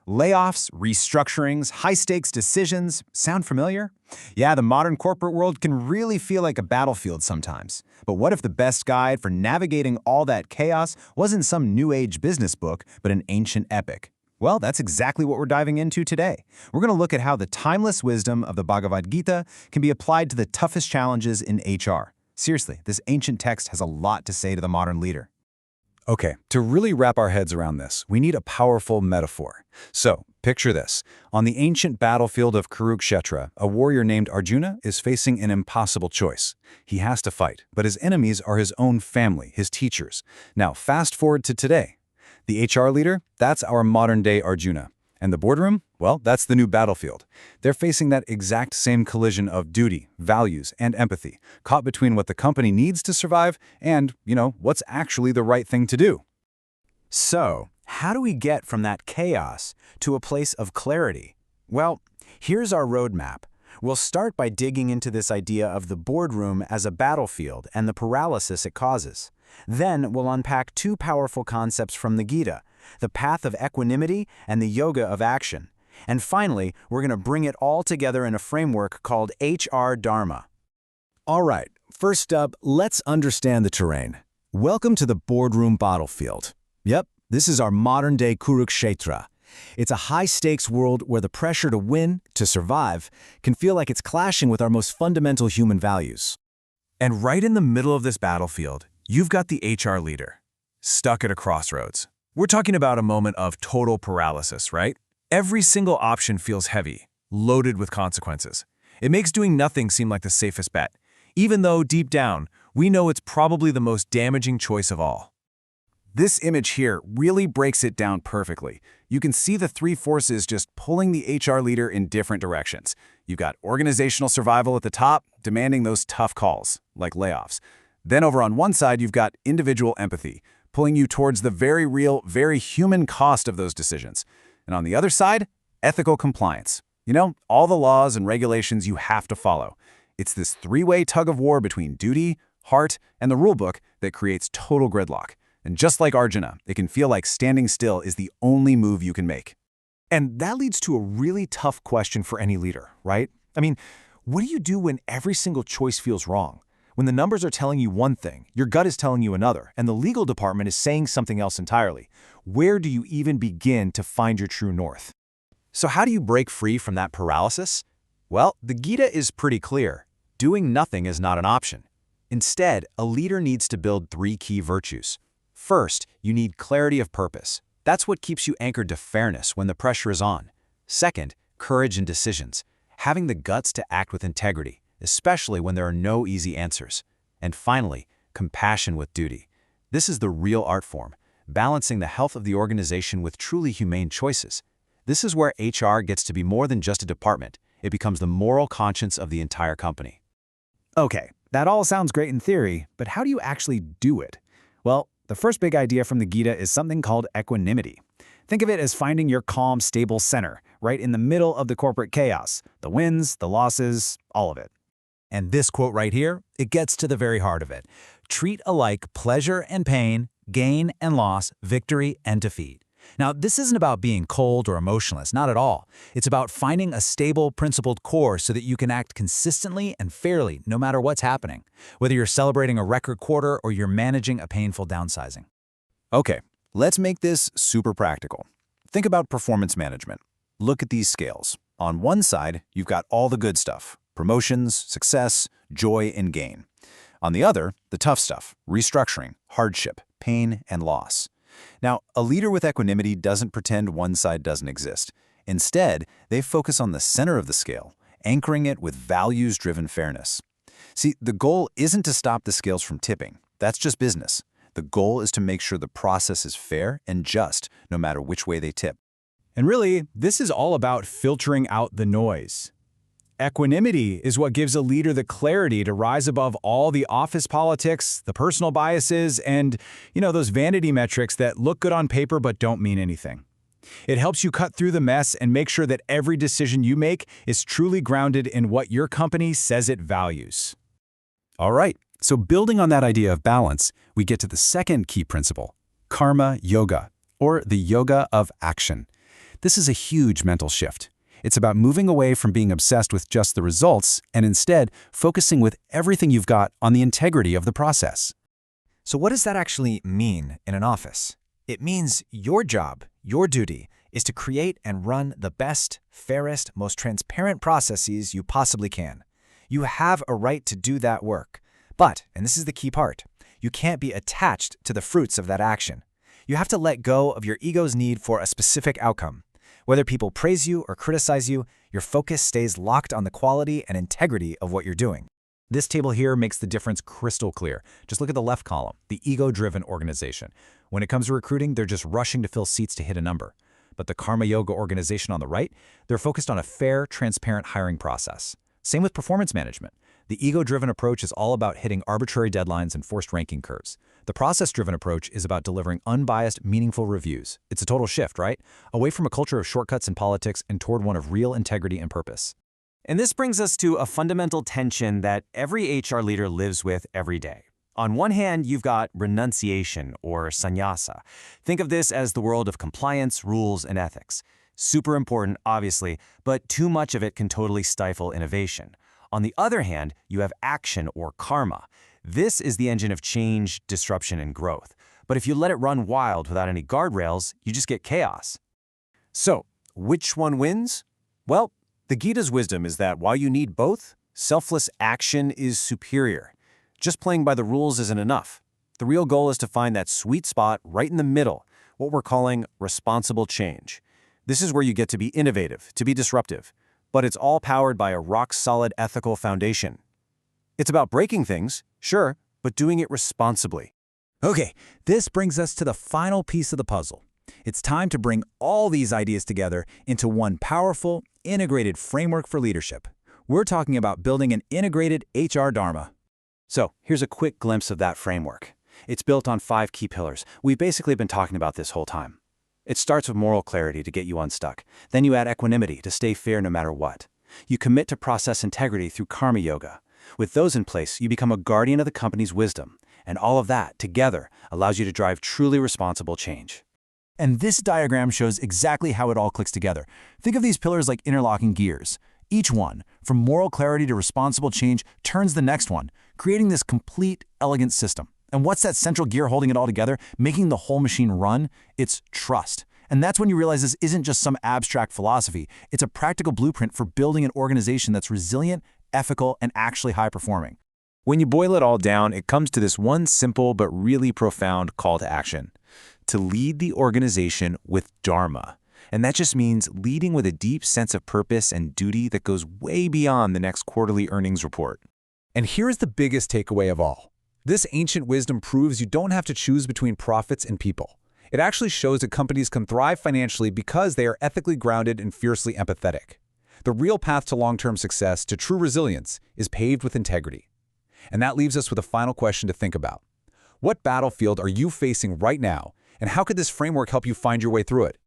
Layoffs, restructurings, high-stakes decisions. Sound familiar? Yeah, the modern corporate world can really feel like a battlefield sometimes. But what if the best guide for navigating all that chaos wasn't some new age business book, but an ancient epic? Well, that's exactly what we're diving into today. We're going to look at how the timeless wisdom of the Bhagavad Gita can be applied to the toughest challenges in HR. Seriously, this ancient text has a lot to say to the modern leader. Okay, to really wrap our heads around this, we need a powerful metaphor. So, picture this. On the ancient battlefield of Kurukshetra, a warrior named Arjuna is facing an impossible choice. He has to fight, but his enemies are his own family, his teachers. Now, fast forward to today. The HR leader, that's our modern-day Arjuna. And the boardroom? Well, that's the new battlefield. They're facing that exact same collision of duty, values, and empathy, caught between what the company needs to survive and, what's actually the right thing to do. So, how do we get from that chaos to a place of clarity? Well, here's our roadmap. We'll start by digging into this idea of the boardroom as a battlefield and the paralysis it causes. Then we'll unpack two powerful concepts from the Gita, the path of equanimity and the yoga of action. And finally, we're going to bring it all together in a framework called HR Dharma. All right, first up, let's understand the terrain. Welcome to the boardroom battlefield. Yep, this is our modern-day Kurukshetra. It's a high-stakes world where the pressure to win, to survive, can feel like it's clashing with our most fundamental human values. And right in the middle of this battlefield, you've got the HR leader, stuck at a crossroads. We're talking about a moment of total paralysis, right? Every single option feels heavy, loaded with consequences. It makes doing nothing seem like the safest bet, even though deep down, we know it's probably the most damaging choice of all. This image here really breaks it down perfectly. You can see the three forces just pulling the HR leader in different directions. You've got organizational survival at the top, demanding those tough calls, like layoffs. Then over on one side, you've got individual empathy, pulling you towards the very real, very human cost of those decisions. And on the other side, ethical compliance. All the laws and regulations you have to follow. It's this three-way tug of war between duty, heart, and the rulebook that creates total gridlock. And just like Arjuna, it can feel like standing still is the only move you can make. And that leads to a really tough question for any leader, right? I mean, what do you do when every single choice feels wrong? When the numbers are telling you one thing, your gut is telling you another, and the legal department is saying something else entirely? Where do you even begin to find your true north? So how do you break free from that paralysis? Well, the Gita is pretty clear. Doing nothing is not an option. Instead, a leader needs to build three key virtues. First, you need clarity of purpose. That's what keeps you anchored to fairness when the pressure is on. Second, courage in decisions, having the guts to act with integrity, especially when there are no easy answers. And finally, compassion with duty. This is the real art form, balancing the health of the organization with truly humane choices. This is where HR gets to be more than just a department. It becomes the moral conscience of the entire company. Okay, that all sounds great in theory, but how do you actually do it? Well, the first big idea from the Gita is something called equanimity. Think of it as finding your calm, stable center, right in the middle of the corporate chaos, the wins, the losses, all of it. And this quote right here, it gets to the very heart of it. Treat alike pleasure and pain, gain and loss, victory and defeat. Now, this isn't about being cold or emotionless, not at all. It's about finding a stable, principled core so that you can act consistently and fairly no matter what's happening, whether you're celebrating a record quarter or you're managing a painful downsizing. Okay, let's make this super practical. Think about performance management. Look at these scales. On one side, you've got all the good stuff: promotions, success, joy, and gain. On the other, the tough stuff: restructuring, hardship, pain, and loss. Now, a leader with equanimity doesn't pretend one side doesn't exist. Instead, they focus on the center of the scale, anchoring it with values-driven fairness. See, the goal isn't to stop the scales from tipping. That's just business. The goal is to make sure the process is fair and just, no matter which way they tip. And really, this is all about filtering out the noise. Equanimity is what gives a leader the clarity to rise above all the office politics, the personal biases, and, those vanity metrics that look good on paper but don't mean anything. It helps you cut through the mess and make sure that every decision you make is truly grounded in what your company says it values. All right, so building on that idea of balance, we get to the second key principle: karma yoga, or the yoga of action. This is a huge mental shift. It's about moving away from being obsessed with just the results and instead focusing with everything you've got on the integrity of the process. So what does that actually mean in an office? It means your job, your duty, is to create and run the best, fairest, most transparent processes you possibly can. You have a right to do that work. But, and this is the key part, you can't be attached to the fruits of that action. You have to let go of your ego's need for a specific outcome. Whether people praise you or criticize you, your focus stays locked on the quality and integrity of what you're doing. This table here makes the difference crystal clear. Just look at the left column, the ego-driven organization. When it comes to recruiting, they're just rushing to fill seats to hit a number. But the Karma Yoga organization on the right, they're focused on a fair, transparent hiring process. Same with performance management. The ego-driven approach is all about hitting arbitrary deadlines and forced ranking curves. The process-driven approach is about delivering unbiased, meaningful reviews. It's a total shift, right? Away from a culture of shortcuts and politics and toward one of real integrity and purpose. And this brings us to a fundamental tension that every HR leader lives with every day. On one hand, you've got renunciation, or sannyasa. Think of this as the world of compliance, rules, and ethics. Super important, obviously, but too much of it can totally stifle innovation. On the other hand, you have action, or karma. This is the engine of change, disruption, and growth. But if you let it run wild without any guardrails, you just get chaos. So, which one wins? Well, the Gita's wisdom is that while you need both, selfless action is superior. Just playing by the rules isn't enough. The real goal is to find that sweet spot right in the middle, what we're calling responsible change. This is where you get to be innovative, to be disruptive, but it's all powered by a rock-solid ethical foundation. It's about breaking things, sure, but doing it responsibly. Okay, this brings us to the final piece of the puzzle. It's time to bring all these ideas together into one powerful, integrated framework for leadership. We're talking about building an integrated HR Dharma. So, here's a quick glimpse of that framework. It's built on 5 key pillars. We've basically been talking about this whole time. It starts with moral clarity to get you unstuck. Then you add equanimity to stay fair no matter what. You commit to process integrity through Karma Yoga. With those in place, you become a guardian of the company's wisdom. And all of that, together, allows you to drive truly responsible change. And this diagram shows exactly how it all clicks together. Think of these pillars like interlocking gears. Each one, from moral clarity to responsible change, turns the next one, creating this complete, elegant system. And what's that central gear holding it all together, making the whole machine run? It's trust. And that's when you realize this isn't just some abstract philosophy. It's a practical blueprint for building an organization that's resilient, ethical, and actually high-performing. When you boil it all down, it comes to this one simple but really profound call to action: to lead the organization with Dharma. And that just means leading with a deep sense of purpose and duty that goes way beyond the next quarterly earnings report. And here's the biggest takeaway of all. This ancient wisdom proves you don't have to choose between profits and people. It actually shows that companies can thrive financially because they are ethically grounded and fiercely empathetic. The real path to long-term success, to true resilience, is paved with integrity. And that leaves us with a final question to think about. What battlefield are you facing right now, and how could this framework help you find your way through it?